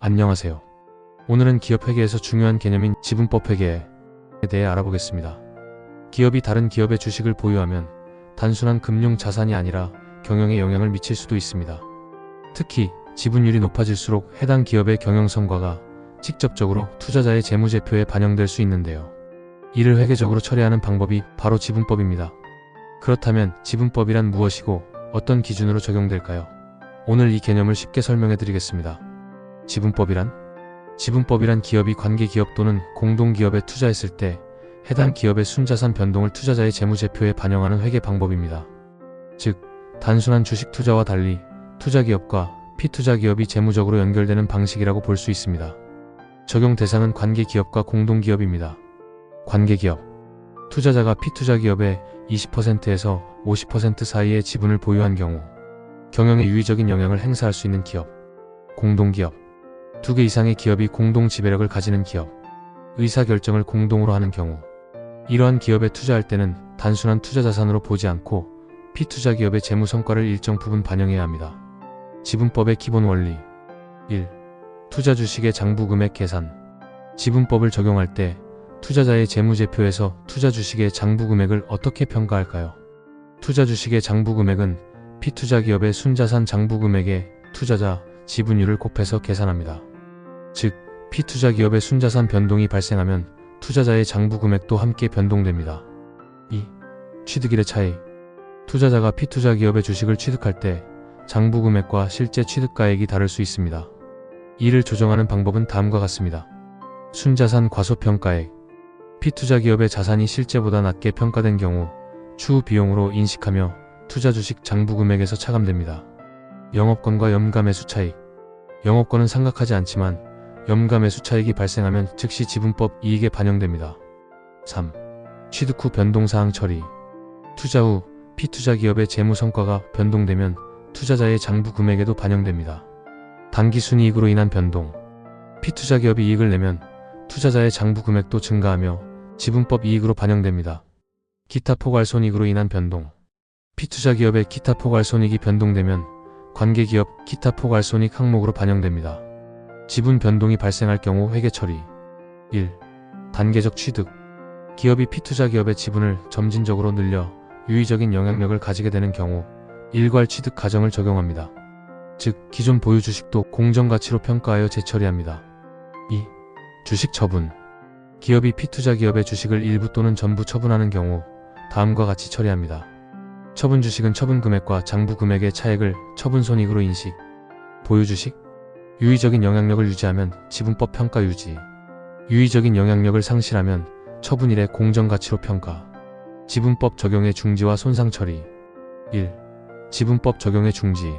안녕하세요. 오늘은 기업 회계에서 중요한 개념인 지분법 회계에 대해 알아보겠습니다. 기업이 다른 기업의 주식을 보유하면 단순한 금융 자산이 아니라 경영에 영향을 미칠 수도 있습니다. 특히 지분율이 높아질수록 해당 기업의 경영 성과가 직접적으로 투자자의 재무제표에 반영될 수 있는데요. 이를 회계적으로 처리하는 방법이 바로 지분법입니다. 그렇다면 지분법이란 무엇이고 어떤 기준으로 적용될까요? 오늘 이 개념을 쉽게 설명해 드리겠습니다. 지분법이란 기업이 관계기업 또는 공동기업에 투자했을 때 해당 기업의 순자산 변동을 투자자의 재무제표에 반영하는 회계 방법입니다. 즉, 단순한 주식 투자와 달리 투자기업과 피투자기업이 재무적으로 연결되는 방식이라고 볼 수 있습니다. 적용 대상은 관계기업과 공동기업입니다. 관계기업, 투자자가 피투자기업의 20%에서 50% 사이의 지분을 보유한 경우 경영에 유의적인 영향을 행사할 수 있는 기업. 공동기업, 2개 이상의 기업이 공동 지배력을 가지는 기업, 의사결정을 공동으로 하는 경우 이러한 기업에 투자할 때는 단순한 투자자산으로 보지 않고 피투자기업의 재무성과를 일정 부분 반영해야 합니다. 지분법의 기본 원리 1. 투자 주식의 장부금액 계산. 지분법을 적용할 때 투자자의 재무제표에서 투자 주식의 장부금액을 어떻게 평가할까요? 투자 주식의 장부금액은 피투자기업의 순자산 장부금액에 투자자 지분율을 곱해서 계산합니다. 즉, 피투자기업의 순자산 변동이 발생하면 투자자의 장부금액도 함께 변동됩니다. 2. 취득일의 차이. 투자자가 피투자기업의 주식을 취득할 때 장부금액과 실제 취득가액이 다를 수 있습니다. 이를 조정하는 방법은 다음과 같습니다. 순자산 과소평가액. 피투자기업의 자산이 실제보다 낮게 평가된 경우 추후 비용으로 인식하며 투자 주식 장부금액에서 차감됩니다. 영업권과 염가매수 차익. 영업권은 상각하지 않지만 염가매수 차익이 발생하면 즉시 지분법 이익에 반영됩니다. 3. 취득 후 변동사항 처리. 투자 후 피투자기업의 재무성과가 변동되면 투자자의 장부금액에도 반영됩니다. 당기순이익으로 인한 변동. 피투자기업이 이익을 내면 투자자의 장부금액도 증가하며 지분법 이익으로 반영됩니다. 기타 포괄손익으로 인한 변동. 피투자기업의 기타 포괄손익이 변동되면 관계기업 기타 포괄손익 항목으로 반영됩니다. 지분 변동이 발생할 경우 회계 처리. 1. 단계적 취득. 기업이 피투자기업의 지분을 점진적으로 늘려 유의적인 영향력을 가지게 되는 경우 일괄 취득 과정을 적용합니다. 즉, 기존 보유 주식도 공정가치로 평가하여 재처리합니다. 2. 주식 처분. 기업이 피투자기업의 주식을 일부 또는 전부 처분하는 경우 다음과 같이 처리합니다. 처분 주식은 처분 금액과 장부 금액의 차액을 처분 손익으로 인식. 보유 주식. 유의적인 영향력을 유지하면 지분법 평가 유지. 유의적인 영향력을 상실하면 처분일의 공정가치로 평가. 지분법 적용의 중지와 손상 처리. 1. 지분법 적용의 중지.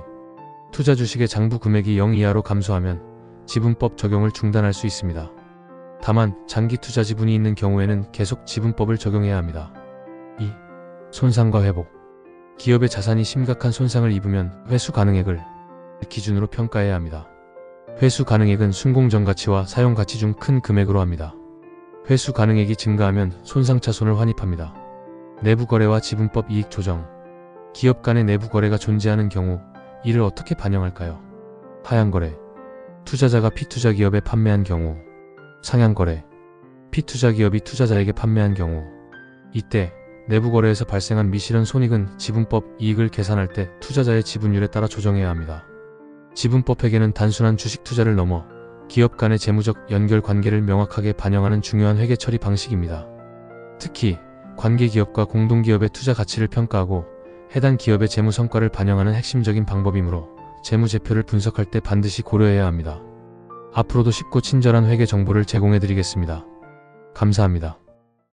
투자 주식의 장부 금액이 0 이하로 감소하면 지분법 적용을 중단할 수 있습니다. 다만 장기 투자 지분이 있는 경우에는 계속 지분법을 적용해야 합니다. 2. 손상과 회복. 기업의 자산이 심각한 손상을 입으면 회수 가능액을 기준으로 평가해야 합니다. 회수 가능액은 순공 전 가치와 사용 가치 중 큰 금액으로 합니다. 회수 가능액이 증가하면 손상차손을 환입합니다. 내부 거래와 지분법 이익 조정. 기업 간의 내부 거래가 존재하는 경우 이를 어떻게 반영할까요? 하향 거래. 투자자가 피투자기업에 판매한 경우. 상향 거래. 피투자기업이 투자자에게 판매한 경우. 이때 내부 거래에서 발생한 미실현 손익은 지분법 이익을 계산할 때 투자자의 지분율에 따라 조정해야 합니다. 지분법 회계는 단순한 주식 투자를 넘어 기업 간의 재무적 연결 관계를 명확하게 반영하는 중요한 회계 처리 방식입니다. 특히 관계기업과 공동기업의 투자 가치를 평가하고 해당 기업의 재무 성과를 반영하는 핵심적인 방법이므로 재무제표를 분석할 때 반드시 고려해야 합니다. 앞으로도 쉽고 친절한 회계 정보를 제공해 드리겠습니다. 감사합니다.